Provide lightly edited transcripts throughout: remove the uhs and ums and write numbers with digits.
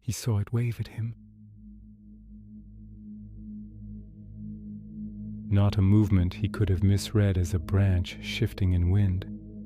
He saw it wave at him. Not a movement he could have misread as a branch shifting in wind.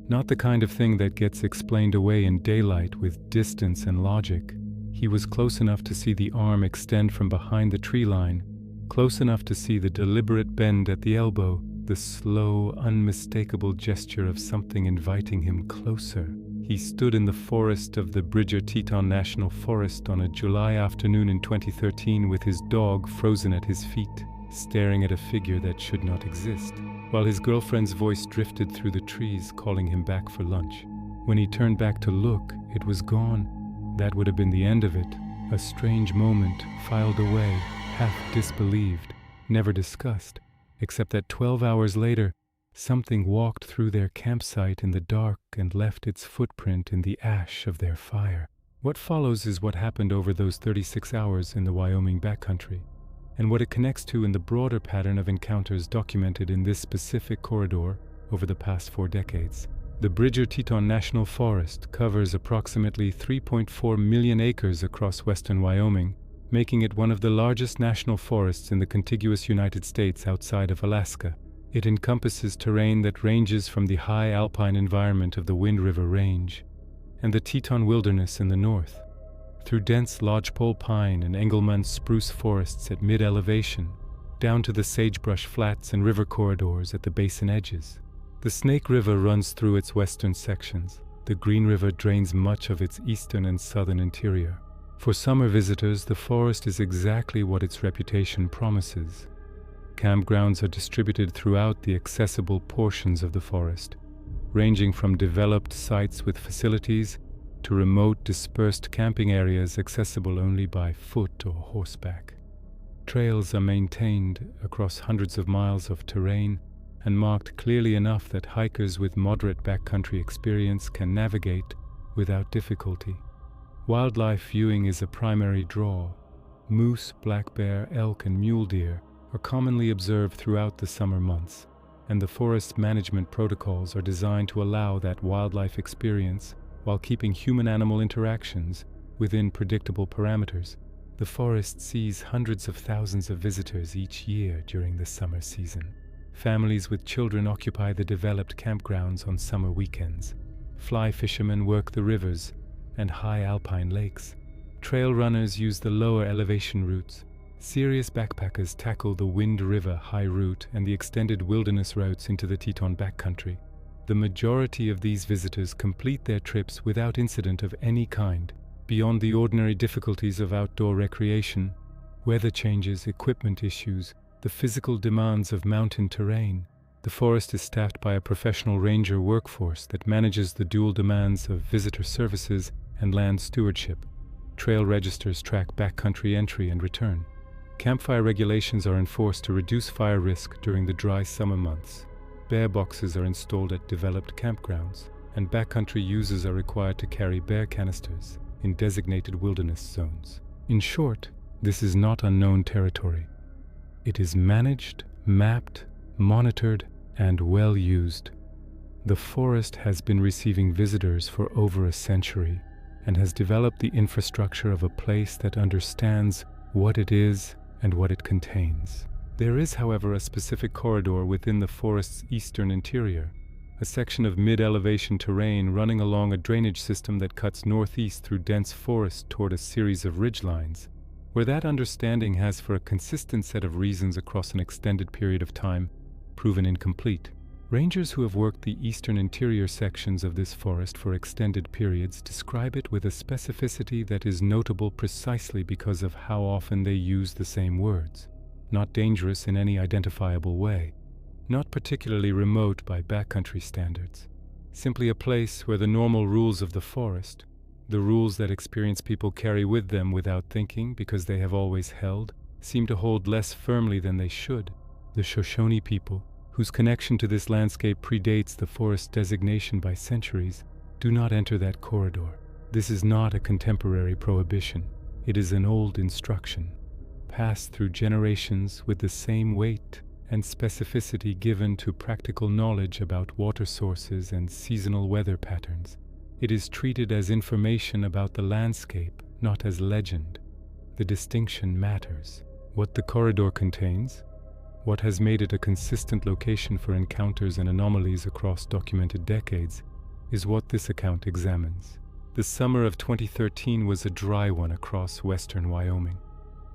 Not the kind of thing that gets explained away in daylight with distance and logic. He was close enough to see the arm extend from behind the tree line, close enough to see the deliberate bend at the elbow, the slow, unmistakable gesture of something inviting him closer. He stood in the forest of the Bridger-Teton National Forest on a July afternoon in 2013 with his dog frozen at his feet, staring at a figure that should not exist, while his girlfriend's voice drifted through the trees, calling him back for lunch. When he turned back to look, it was gone. That would have been the end of it. A strange moment filed away, half disbelieved, never discussed, except that 12 hours later, something walked through their campsite in the dark and left its footprint in the ash of their fire. What follows is what happened over those 36 hours in the Wyoming backcountry, and what it connects to in the broader pattern of encounters documented in this specific corridor over the past 4 decades. The Bridger-Teton National Forest covers approximately 3.4 million acres across western Wyoming, making it one of the largest national forests in the contiguous United States outside of Alaska. It encompasses terrain that ranges from the high alpine environment of the Wind River Range and the Teton Wilderness in the north, through dense lodgepole pine and Engelmann spruce forests at mid-elevation, down to the sagebrush flats and river corridors at the basin edges. The Snake River runs through its western sections. The Green River drains much of its eastern and southern interior. For summer visitors, the forest is exactly what its reputation promises. Campgrounds are distributed throughout the accessible portions of the forest, ranging from developed sites with facilities to remote, dispersed camping areas accessible only by foot or horseback. Trails are maintained across hundreds of miles of terrain and marked clearly enough that hikers with moderate backcountry experience can navigate without difficulty. Wildlife viewing is a primary draw. Moose, black bear, elk, and mule deer are commonly observed throughout the summer months, and the forest management protocols are designed to allow that wildlife experience while keeping human-animal interactions within predictable parameters. The forest sees hundreds of thousands of visitors each year during the summer season. Families with children occupy the developed campgrounds on summer weekends. Fly fishermen work the rivers and high alpine lakes. Trail runners use the lower elevation routes. Serious backpackers tackle the Wind River high route and the extended wilderness routes into the Teton backcountry. The majority of these visitors complete their trips without incident of any kind, beyond the ordinary difficulties of outdoor recreation, weather changes, equipment issues, the physical demands of mountain terrain. The forest is staffed by a professional ranger workforce that manages the dual demands of visitor services and land stewardship. Trail registers track backcountry entry and return. Campfire regulations are enforced to reduce fire risk during the dry summer months. Bear boxes are installed at developed campgrounds, and backcountry users are required to carry bear canisters in designated wilderness zones. In short, this is not unknown territory. It is managed, mapped, monitored, and well used. The forest has been receiving visitors for over a century and has developed the infrastructure of a place that understands what it is and what it contains. There is, however, a specific corridor within the forest's eastern interior, a section of mid-elevation terrain running along a drainage system that cuts northeast through dense forest toward a series of ridgelines, where that understanding has, for a consistent set of reasons across an extended period of time, proven incomplete. Rangers who have worked the eastern interior sections of this forest for extended periods describe it with a specificity that is notable precisely because of how often they use the same words. Not dangerous in any identifiable way, not particularly remote by backcountry standards, simply a place where the normal rules of the forest, the rules that experienced people carry with them without thinking because they have always held, seem to hold less firmly than they should. The Shoshone people, whose connection to this landscape predates the forest designation by centuries, do not enter that corridor. This is not a contemporary prohibition. It is an old instruction, passed through generations with the same weight and specificity given to practical knowledge about water sources and seasonal weather patterns. It is treated as information about the landscape, not as legend. The distinction matters. What the corridor contains, what has made it a consistent location for encounters and anomalies across documented decades, is what this account examines. The summer of 2013 was a dry one across western Wyoming.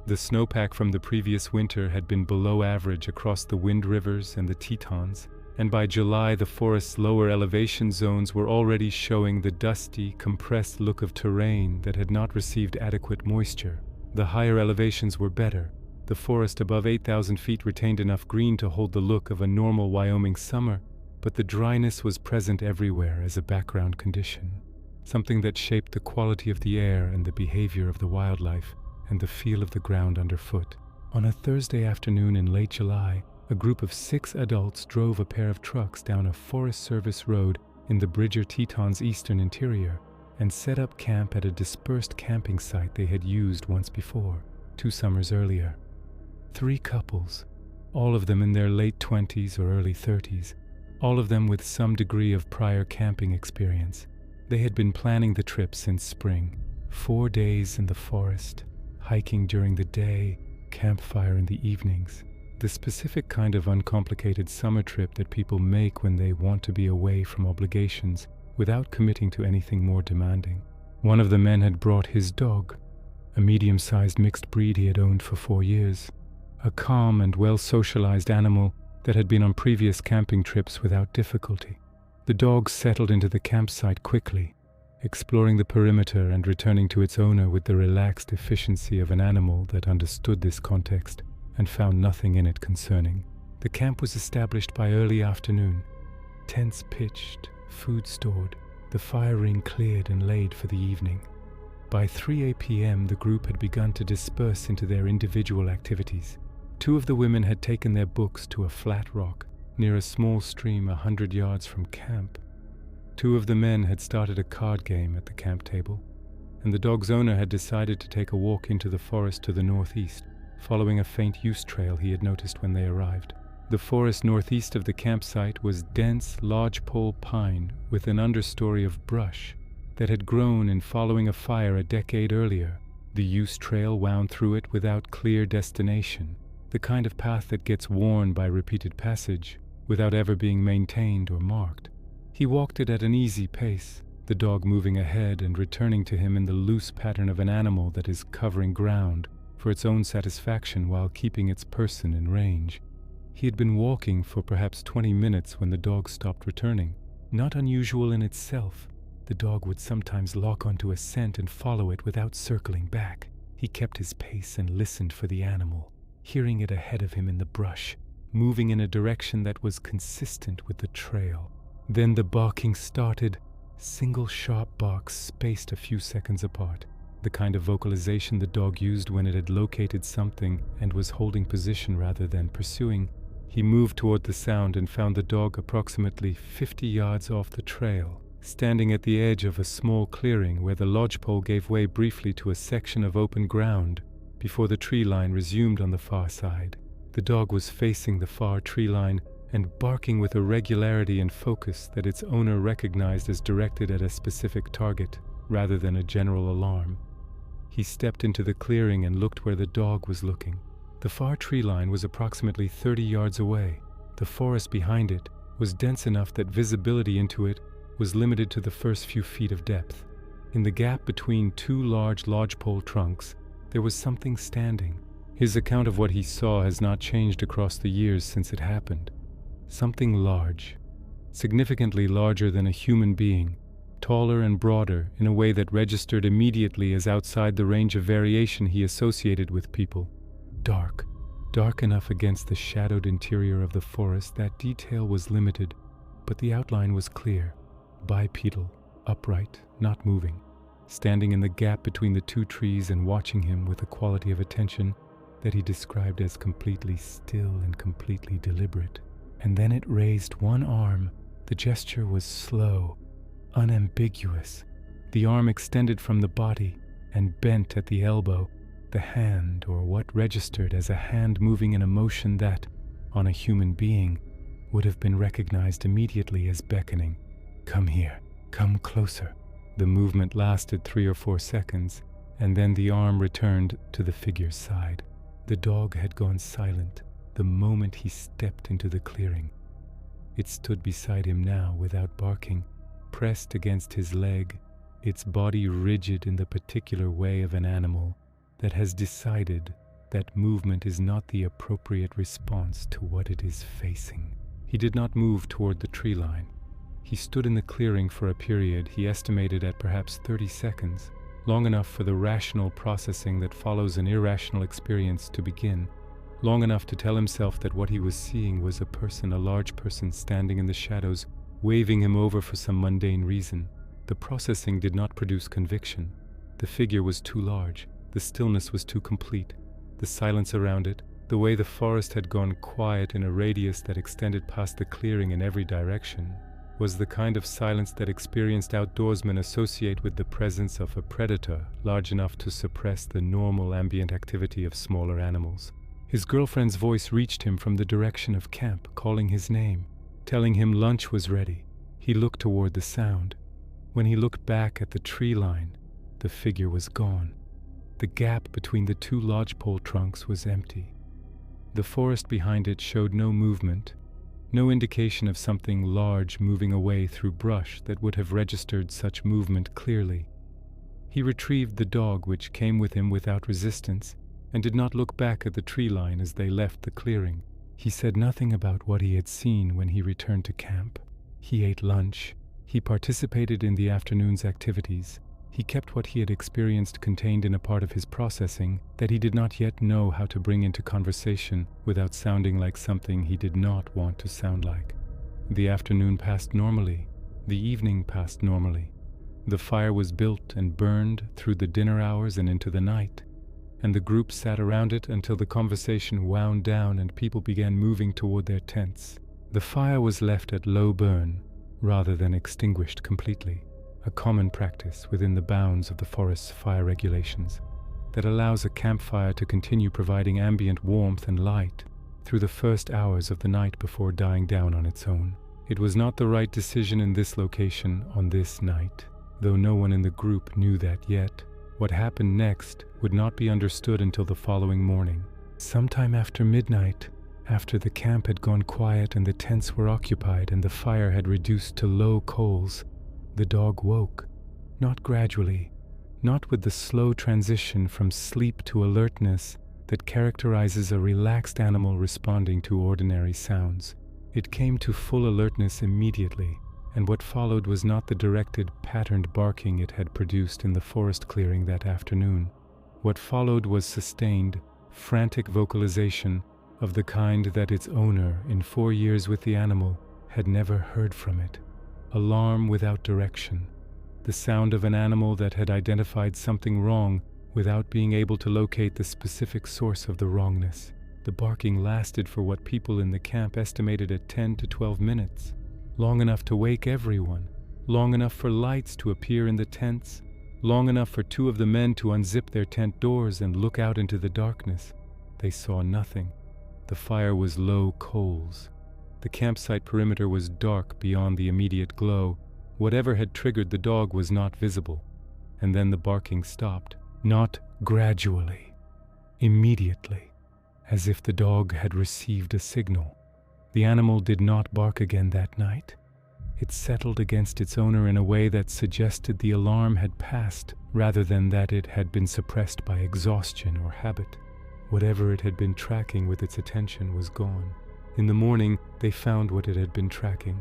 The snowpack from the previous winter had been below average across the Wind Rivers and the Tetons, and by July the forest's lower elevation zones were already showing the dusty, compressed look of terrain that had not received adequate moisture. The higher elevations were better. The forest above 8,000 feet retained enough green to hold the look of a normal Wyoming summer, but the dryness was present everywhere as a background condition, something that shaped the quality of the air and the behavior of the wildlife and the feel of the ground underfoot. On a Thursday afternoon in late July, a group of 6 adults drove a pair of trucks down a Forest Service road in the Bridger Tetons' eastern interior and set up camp at a dispersed camping site they had used once before, 2 summers earlier. 3 couples, all of them in their late 20s or early 30s, all of them with some degree of prior camping experience. They had been planning the trip since spring, 4 days in the forest, hiking during the day, campfire in the evenings. The specific kind of uncomplicated summer trip that people make when they want to be away from obligations without committing to anything more demanding. One of the men had brought his dog, a medium-sized mixed breed he had owned for 4 years, a calm and well-socialized animal that had been on previous camping trips without difficulty. The dog settled into the campsite quickly, exploring the perimeter and returning to its owner with the relaxed efficiency of an animal that understood this context and found nothing in it concerning. The camp was established by early afternoon. Tents pitched, food stored, the fire ring cleared and laid for the evening. By 3 p.m. the group had begun to disperse into their individual activities. 2 of the women had taken their books to a flat rock near a small stream 100 yards from camp. 2 of the men had started a card game at the camp table, and the dog's owner had decided to take a walk into the forest to the northeast, following a faint use trail he had noticed when they arrived. The forest northeast of the campsite was dense lodgepole pine with an understory of brush that had grown in following a fire a decade earlier. The use trail wound through it without clear destination, the kind of path that gets worn by repeated passage without ever being maintained or marked. He walked it at an easy pace, the dog moving ahead and returning to him in the loose pattern of an animal that is covering ground for its own satisfaction while keeping its person in range. He had been walking for perhaps 20 minutes when the dog stopped returning. Not unusual in itself, the dog would sometimes lock onto a scent and follow it without circling back. He kept his pace and listened for the animal, hearing it ahead of him in the brush, moving in a direction that was consistent with the trail. Then the barking started, single sharp barks spaced a few seconds apart, the kind of vocalization the dog used when it had located something and was holding position rather than pursuing. He moved toward the sound and found the dog approximately 50 yards off the trail, standing at the edge of a small clearing where the lodgepole gave way briefly to a section of open ground before the tree line resumed on the far side. The dog was facing the far tree line and barking with a regularity and focus that its owner recognized as directed at a specific target rather than a general alarm. He stepped into the clearing and looked where the dog was looking. The far tree line was approximately 30 yards away. The forest behind it was dense enough that visibility into it was limited to the first few feet of depth. In the gap between 2 large lodgepole trunks, there was something standing. His account of what he saw has not changed across the years since it happened. Something large, significantly larger than a human being, taller and broader in a way that registered immediately as outside the range of variation he associated with people. Dark enough against the shadowed interior of the forest that detail was limited, but the outline was clear, bipedal, upright, not moving, standing in the gap between the 2 trees and watching him with a quality of attention that he described as completely still and completely deliberate. And then it raised one arm. The gesture was slow, unambiguous. The arm extended from the body and bent at the elbow, the hand, or what registered as a hand moving in a motion that, on a human being, would have been recognized immediately as beckoning. "Come here, come closer." The movement lasted 3 or 4 seconds, and then the arm returned to the figure's side. The dog had gone silent the moment he stepped into the clearing. It stood beside him now without barking, pressed against his leg, its body rigid in the particular way of an animal that has decided that movement is not the appropriate response to what it is facing. He did not move toward the tree line. He stood in the clearing for a period he estimated at perhaps 30 seconds, long enough for the rational processing that follows an irrational experience to begin, long enough to tell himself that what he was seeing was a large person standing in the shadows, waving him over for some mundane reason. The processing did not produce conviction. The figure was too large. The stillness was too complete. The silence around it, the way the forest had gone quiet in a radius that extended past the clearing in every direction, was the kind of silence that experienced outdoorsmen associate with the presence of a predator large enough to suppress the normal ambient activity of smaller animals. His girlfriend's voice reached him from the direction of camp, calling his name, telling him lunch was ready. He looked toward the sound. When he looked back at the tree line, the figure was gone. The gap between the two lodgepole trunks was empty. The forest behind it showed no movement, no indication of something large moving away through brush that would have registered such movement clearly. He retrieved the dog, which came with him without resistance, and did not look back at the tree line as they left the clearing. He said nothing about what he had seen when he returned to camp. He ate lunch. He participated in the afternoon's activities. He kept what he had experienced contained in a part of his processing that he did not yet know how to bring into conversation without sounding like something he did not want to sound like. The afternoon passed normally. The evening passed normally. The fire was built and burned through the dinner hours and into the night, and the group sat around it until the conversation wound down and people began moving toward their tents. The fire was left at low burn rather than extinguished completely, a common practice within the bounds of the forest's fire regulations that allows a campfire to continue providing ambient warmth and light through the first hours of the night before dying down on its own. It was not the right decision in this location on this night, though no one in the group knew that yet. What happened next would not be understood until the following morning. Sometime after midnight, after the camp had gone quiet and the tents were occupied and the fire had reduced to low coals, the dog woke, not gradually, not with the slow transition from sleep to alertness that characterizes a relaxed animal responding to ordinary sounds. It came to full alertness immediately, and what followed was not the directed, patterned barking it had produced in the forest clearing that afternoon. What followed was sustained, frantic vocalization of the kind that its owner, in 4 years with the animal, had never heard from it. Alarm without direction. The sound of an animal that had identified something wrong without being able to locate the specific source of the wrongness. The barking lasted for what people in the camp estimated at 10 to 12 minutes. Long enough to wake everyone, long enough for lights to appear in the tents, long enough for 2 of the men to unzip their tent doors and look out into the darkness. They saw nothing. The fire was low coals. The campsite perimeter was dark beyond the immediate glow. Whatever had triggered the dog was not visible. And then the barking stopped, not gradually, immediately, as if the dog had received a signal. The animal did not bark again that night. It settled against its owner in a way that suggested the alarm had passed rather than that it had been suppressed by exhaustion or habit. Whatever it had been tracking with its attention was gone. In the morning, they found what it had been tracking.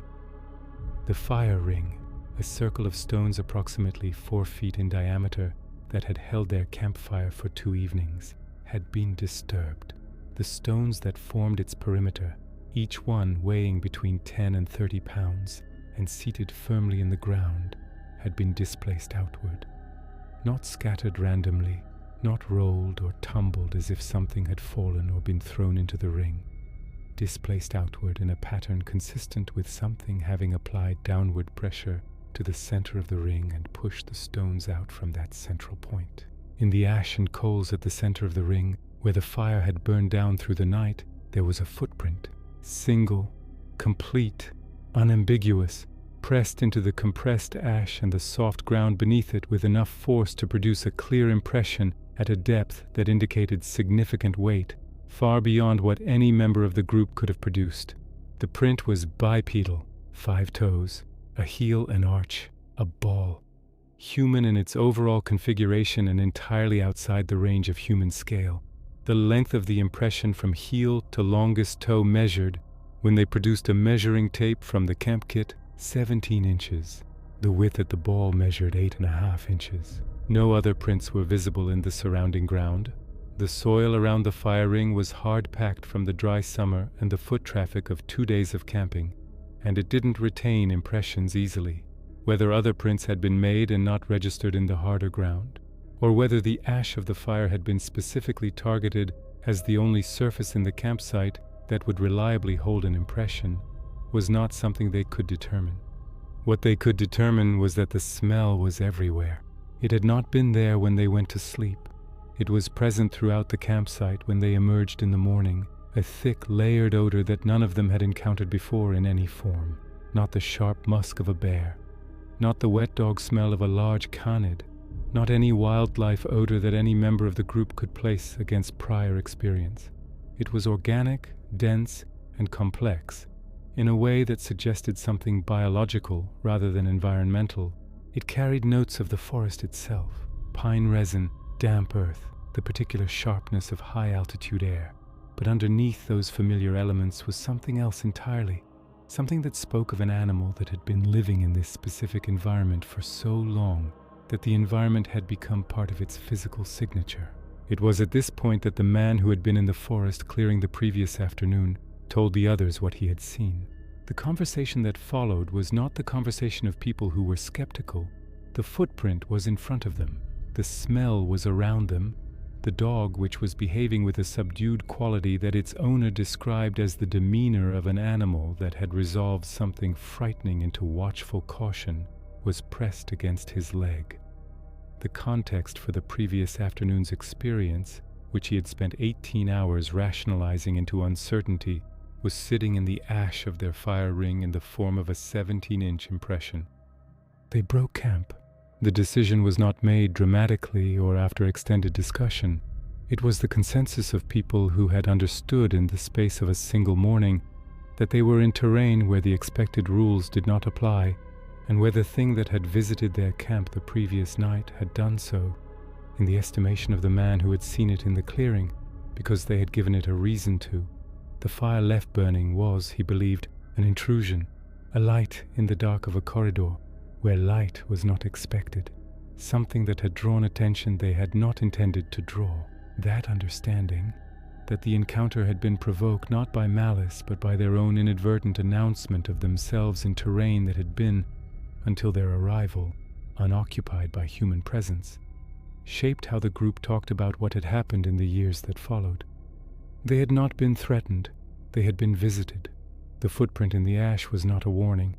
The fire ring, a circle of stones approximately 4 feet in diameter that had held their campfire for 2 evenings, had been disturbed. The stones that formed its perimeter, each one weighing between 10 and 30 pounds and seated firmly in the ground, had been displaced outward. Not scattered randomly, not rolled or tumbled as if something had fallen or been thrown into the ring. Displaced outward in a pattern consistent with something having applied downward pressure to the center of the ring and pushed the stones out from that central point. In the ash and coals at the center of the ring, where the fire had burned down through the night, there was a footprint. Single, complete, unambiguous, pressed into the compressed ash and the soft ground beneath it with enough force to produce a clear impression at a depth that indicated significant weight, far beyond what any member of the group could have produced. The print was bipedal, 5 toes, a heel and arch, a ball. Human in its overall configuration and entirely outside the range of human scale. The length of the impression from heel to longest toe measured, when they produced a measuring tape from the camp kit, 17 inches. The width at the ball measured 8.5 inches. No other prints were visible in the surrounding ground. The soil around the fire ring was hard-packed from the dry summer and the foot traffic of 2 days of camping, and it didn't retain impressions easily. Whether other prints had been made and not registered in the harder ground, or whether the ash of the fire had been specifically targeted as the only surface in the campsite that would reliably hold an impression, was not something they could determine. What they could determine was that the smell was everywhere. It had not been there when they went to sleep. It was present throughout the campsite when they emerged in the morning, a thick, layered odor that none of them had encountered before in any form. Not the sharp musk of a bear, not the wet dog smell of a large canid, not any wildlife odor that any member of the group could place against prior experience. It was organic, dense, and complex, in a way that suggested something biological rather than environmental. It carried notes of the forest itself, pine resin, damp earth, the particular sharpness of high-altitude air. But underneath those familiar elements was something else entirely, something that spoke of an animal that had been living in this specific environment for so long that the environment had become part of its physical signature. It was at this point that the man who had been in the forest clearing the previous afternoon told the others what he had seen. The conversation that followed was not the conversation of people who were skeptical. The footprint was in front of them. The smell was around them. The dog, which was behaving with a subdued quality that its owner described as the demeanor of an animal that had resolved something frightening into watchful caution, was pressed against his leg. The context for the previous afternoon's experience, which he had spent 18 hours rationalizing into uncertainty, was sitting in the ash of their fire ring in the form of a 17-inch impression. They broke camp. The decision was not made dramatically or after extended discussion. It was the consensus of people who had understood in the space of a single morning that they were in terrain where the expected rules did not apply, and where the thing that had visited their camp the previous night had done so, in the estimation of the man who had seen it in the clearing, because they had given it a reason to. The fire left burning was, he believed, an intrusion, a light in the dark of a corridor, where light was not expected, something that had drawn attention they had not intended to draw. That understanding, that the encounter had been provoked not by malice but by their own inadvertent announcement of themselves in terrain that had been, until their arrival, unoccupied by human presence, shaped how the group talked about what had happened in the years that followed. They had not been threatened, they had been visited. The footprint in the ash was not a warning.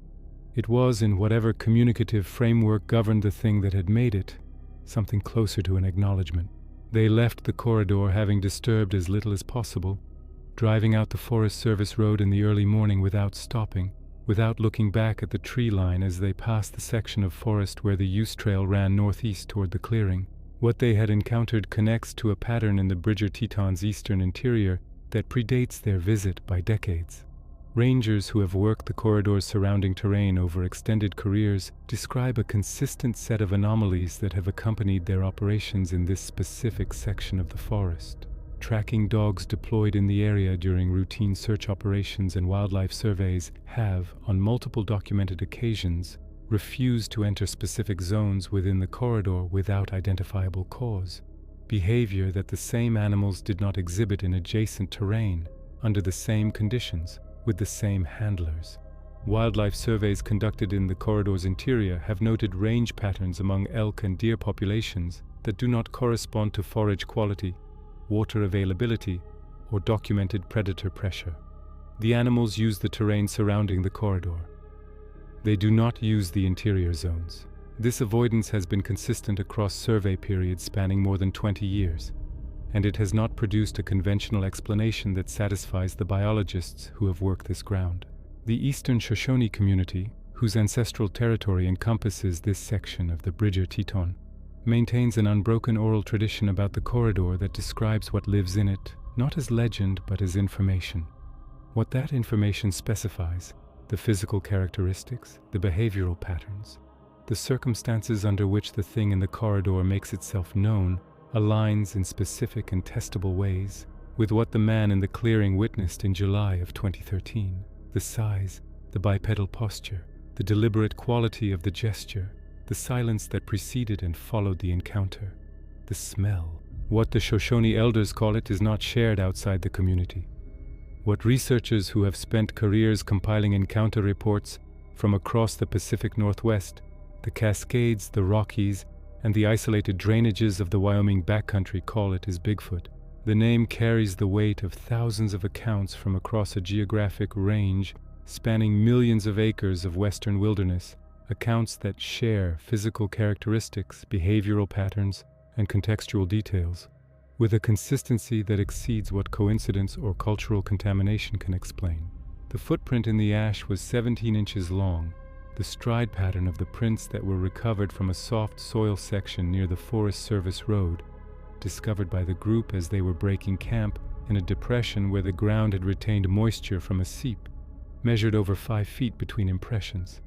It was, in whatever communicative framework governed the thing that had made it, something closer to an acknowledgement. They left the corridor having disturbed as little as possible, driving out the Forest Service road in the early morning without stopping, without looking back at the tree line as they passed the section of forest where the use trail ran northeast toward the clearing. What they had encountered connects to a pattern in the Bridger Teton's eastern interior that predates their visit by decades. Rangers who have worked the corridor's surrounding terrain over extended careers describe a consistent set of anomalies that have accompanied their operations in this specific section of the forest. Tracking dogs deployed in the area during routine search operations and wildlife surveys have, on multiple documented occasions, refused to enter specific zones within the corridor without identifiable cause, behavior that the same animals did not exhibit in adjacent terrain, under the same conditions, with the same handlers. Wildlife surveys conducted in the corridor's interior have noted range patterns among elk and deer populations that do not correspond to forage quality, water availability, or documented predator pressure. The animals use the terrain surrounding the corridor. They do not use the interior zones. This avoidance has been consistent across survey periods spanning more than 20 years, and it has not produced a conventional explanation that satisfies the biologists who have worked this ground. The Eastern Shoshone community, whose ancestral territory encompasses this section of the Bridger Teton, maintains an unbroken oral tradition about the corridor that describes what lives in it, not as legend but as information. What that information specifies, the physical characteristics, the behavioral patterns, the circumstances under which the thing in the corridor makes itself known, aligns in specific and testable ways with what the man in the clearing witnessed in July of 2013. The size, the bipedal posture, the deliberate quality of the gesture, the silence that preceded and followed the encounter, the smell. What the Shoshone elders call it is not shared outside the community. What researchers who have spent careers compiling encounter reports from across the Pacific Northwest, the Cascades, the Rockies, and the isolated drainages of the Wyoming backcountry call it is Bigfoot. The name carries the weight of thousands of accounts from across a geographic range spanning millions of acres of western wilderness, accounts that share physical characteristics, behavioral patterns, and contextual details, with a consistency that exceeds what coincidence or cultural contamination can explain. The footprint in the ash was 17 inches long, the stride pattern of the prints that were recovered from a soft soil section near the Forest Service Road, discovered by the group as they were breaking camp in a depression where the ground had retained moisture from a seep, measured over 5 feet between impressions.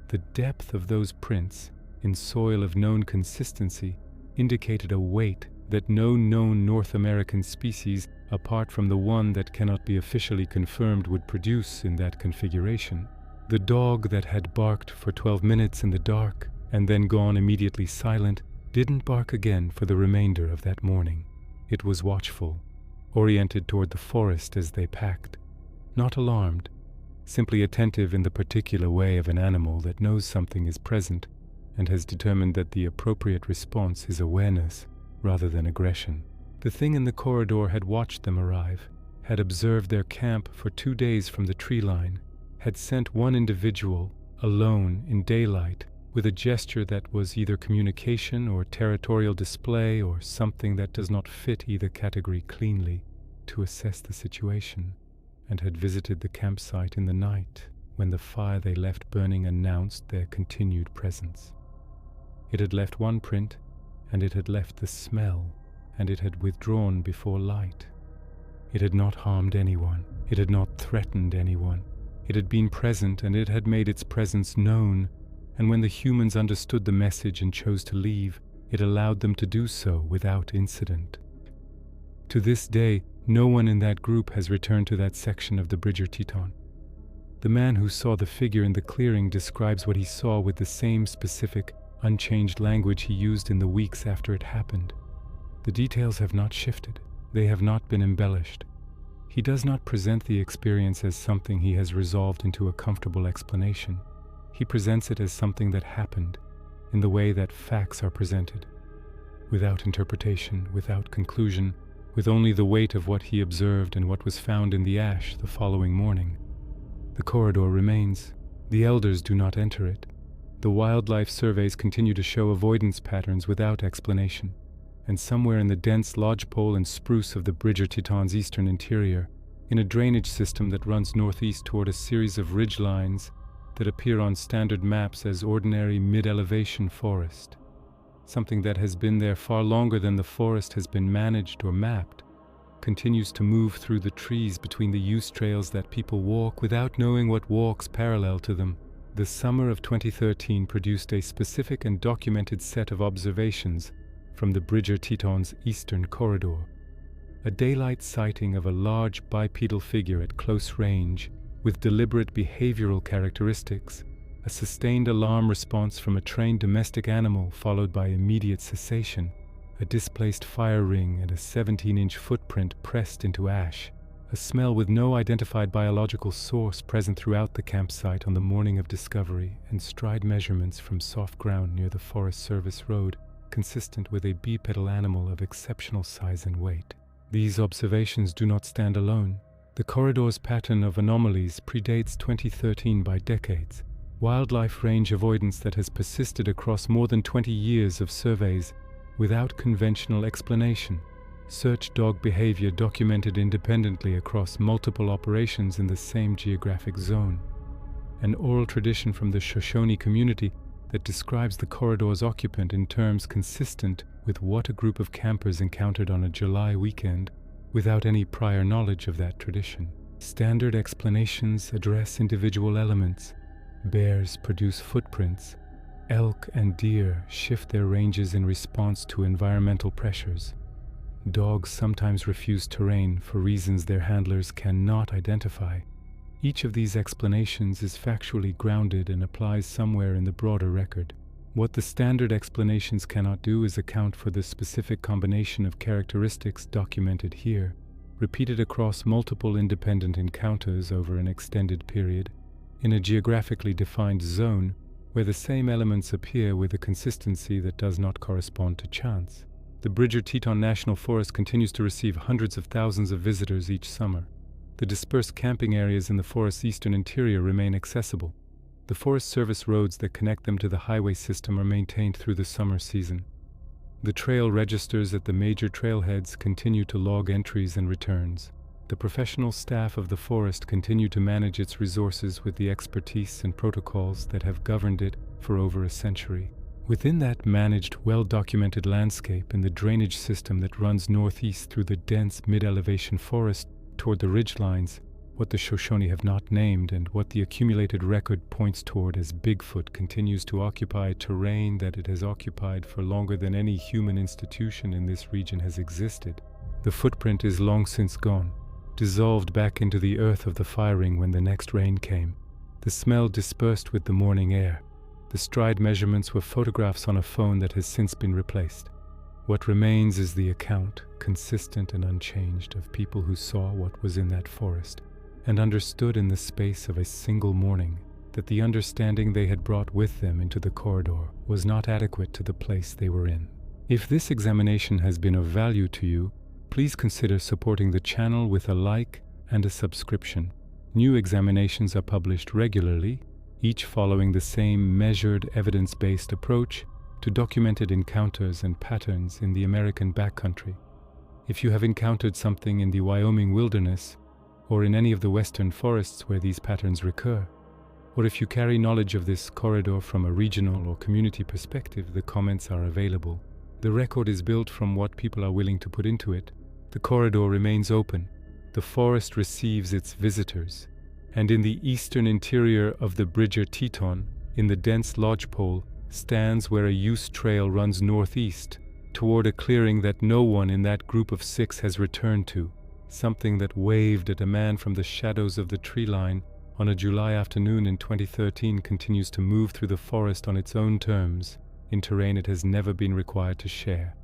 The depth of those prints, in soil of known consistency, indicated a weight that no known North American species, apart from the one that cannot be officially confirmed, would produce in that configuration. The dog that had barked for 12 minutes in the dark and then gone immediately silent didn't bark again for the remainder of that morning. It was watchful, oriented toward the forest as they packed, not alarmed, simply attentive in the particular way of an animal that knows something is present and has determined that the appropriate response is awareness rather than aggression. The thing in the corridor had watched them arrive, had observed their camp for 2 days from the tree line, had sent one individual, alone in daylight, with a gesture that was either communication or territorial display or something that does not fit either category cleanly, to assess the situation, and had visited the campsite in the night when the fire they left burning announced their continued presence. It had left one print, and it had left the smell, and it had withdrawn before light. It had not harmed anyone. It had not threatened anyone. It had been present, and it had made its presence known, and when the humans understood the message and chose to leave, it allowed them to do so without incident. To this day, no one in that group has returned to that section of the Bridger Teton. The man who saw the figure in the clearing describes what he saw with the same specific, unchanged language he used in the weeks after it happened. The details have not shifted. They have not been embellished. He does not present the experience as something he has resolved into a comfortable explanation. He presents it as something that happened, in the way that facts are presented, without interpretation, without conclusion, with only the weight of what he observed and what was found in the ash the following morning. The corridor remains. The elders do not enter it. The wildlife surveys continue to show avoidance patterns without explanation. And somewhere in the dense lodgepole and spruce of the Bridger Teton's eastern interior, in a drainage system that runs northeast toward a series of ridge lines that appear on standard maps as ordinary mid-elevation forest, something that has been there far longer than the forest has been managed or mapped, continues to move through the trees between the use trails that people walk without knowing what walks parallel to them. The summer of 2013 produced a specific and documented set of observations from the Bridger Teton's eastern corridor. A daylight sighting of a large bipedal figure at close range with deliberate behavioral characteristics, a sustained alarm response from a trained domestic animal followed by immediate cessation, a displaced fire ring and a 17-inch footprint pressed into ash, a smell with no identified biological source present throughout the campsite on the morning of discovery, and stride measurements from soft ground near the Forest Service Road, consistent with a bipedal animal of exceptional size and weight. These observations do not stand alone. The corridor's pattern of anomalies predates 2013 by decades. Wildlife range avoidance that has persisted across more than 20 years of surveys without conventional explanation. Search dog behavior documented independently across multiple operations in the same geographic zone. an oral tradition from the Shoshone community that describes the corridor's occupant in terms consistent with what a group of campers encountered on a July weekend without any prior knowledge of that tradition. Standard explanations address individual elements. Bears produce footprints. Elk and deer shift their ranges in response to environmental pressures. Dogs sometimes refuse terrain for reasons their handlers cannot identify. Each of these explanations is factually grounded and applies somewhere in the broader record. What the standard explanations cannot do is account for the specific combination of characteristics documented here, repeated across multiple independent encounters over an extended period, in a geographically defined zone where the same elements appear with a consistency that does not correspond to chance. The Bridger Teton National Forest continues to receive hundreds of thousands of visitors each summer. The dispersed camping areas in the forest's eastern interior remain accessible. The Forest Service roads that connect them to the highway system are maintained through the summer season. The trail registers at the major trailheads continue to log entries and returns. The professional staff of the forest continue to manage its resources with the expertise and protocols that have governed it for over a century. Within that managed, well-documented landscape in the drainage system that runs northeast through the dense mid-elevation forest toward the ridgelines, what the Shoshone have not named and what the accumulated record points toward as Bigfoot continues to occupy terrain that it has occupied for longer than any human institution in this region has existed. The footprint is long since gone, dissolved back into the earth of the firing when the next rain came. The smell dispersed with the morning air. The stride measurements were photographs on a phone that has since been replaced. What remains is the account, consistent and unchanged, of people who saw what was in that forest and understood in the space of a single morning that the understanding they had brought with them into the corridor was not adequate to the place they were in. If this examination has been of value to you, please consider supporting the channel with a like and a subscription. New examinations are published regularly, each following the same measured, evidence-based approach to documented encounters and patterns in the American backcountry. If you have encountered something in the Wyoming wilderness, or in any of the western forests where these patterns recur, or if you carry knowledge of this corridor from a regional or community perspective, the comments are available. The record is built from what people are willing to put into it. The corridor remains open. The forest receives its visitors. And in the eastern interior of the Bridger Teton, in the dense lodgepole, stands where a use trail runs northeast, toward a clearing that no one in that group of 6 has returned to. Something that waved at a man from the shadows of the tree line on a July afternoon in 2013 continues to move through the forest on its own terms, in terrain it has never been required to share.